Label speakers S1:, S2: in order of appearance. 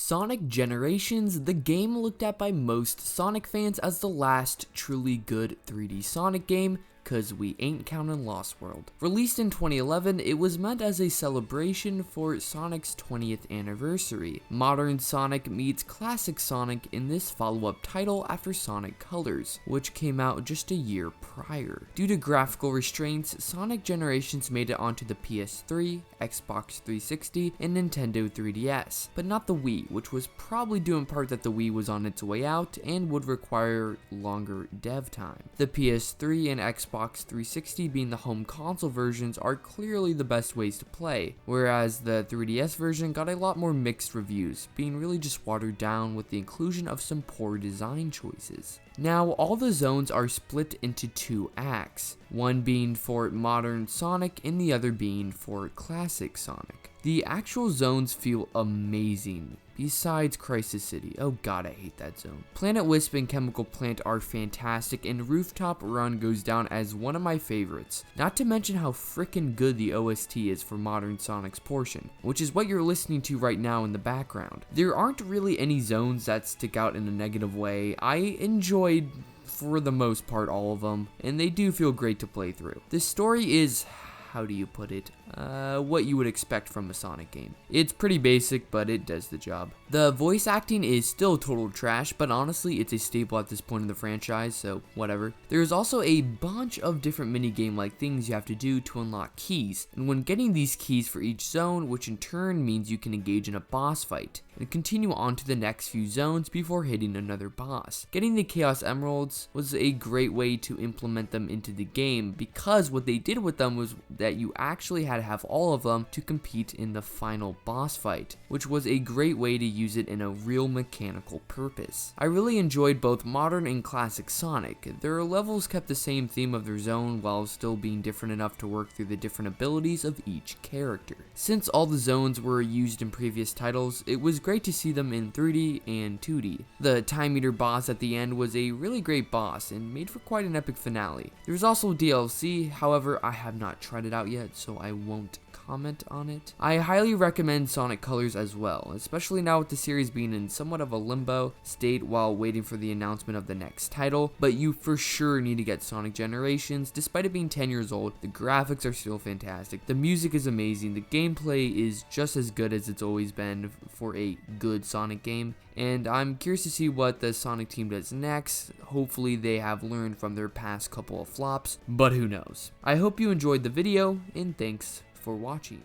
S1: Sonic Generations, the game looked at by most Sonic fans as the last truly good 3D Sonic game, cause we ain't counting Lost World. Released in 2011, it was meant as a celebration for Sonic's 20th anniversary. Modern Sonic meets classic Sonic in this follow-up title after Sonic Colors, which came out just a year prior. Due to graphical restraints, Sonic Generations made it onto the PS3, Xbox 360, and Nintendo 3DS, but not the Wii, which was probably due in part that the Wii was on its way out and would require longer dev time. The PS3 and Xbox 360 being the home console versions are clearly the best ways to play, whereas the 3DS version got a lot more mixed reviews, being really just watered down with the inclusion of some poor design choices. Now, all the zones are split into two acts, one being for modern Sonic and the other being for classic Sonic. The actual zones feel amazing, besides Crisis City. Oh god, I hate that zone. Planet Wisp and Chemical Plant are fantastic, and Rooftop Run goes down as one of my favorites. Not to mention how frickin' good the OST is for modern Sonic's portion, which is what you're listening to right now in the background. There aren't really any zones that stick out in a negative way. I enjoyed, for the most part, all of them, and they do feel great to play through. The story is, how do you put it, what you would expect from a Sonic game. It's pretty basic, but it does the job. The voice acting is still total trash, but honestly, it's a staple at this point in the franchise, so whatever. There's also a bunch of different minigame-like things you have to do to unlock keys, and when getting these keys for each zone, which in turn means you can engage in a boss fight, and continue on to the next few zones before hitting another boss. Getting the Chaos Emeralds was a great way to implement them into the game, because what they did with them was that you actually had to have all of them to compete in the final boss fight, which was a great way to use it in a real mechanical purpose. I really enjoyed both modern and classic Sonic. Their levels kept the same theme of their zone while still being different enough to work through the different abilities of each character. Since all the zones were used in previous titles, it was great to see them in 3D and 2D. The Time Meter boss at the end was a really great boss and made for quite an epic finale. There's also DLC, however I have not tried it out yet, so I won't comment on it. I highly recommend Sonic Colors as well, especially now with the series being in somewhat of a limbo state while waiting for the announcement of the next title, but you for sure need to get Sonic Generations. Despite it being 10 years old, the graphics are still fantastic, the music is amazing, the gameplay is just as good as it's always been for a good Sonic game, and I'm curious to see what the Sonic team does next. Hopefully they have learned from their past couple of flops, but who knows. I hope you enjoyed the video, and thanks for watching.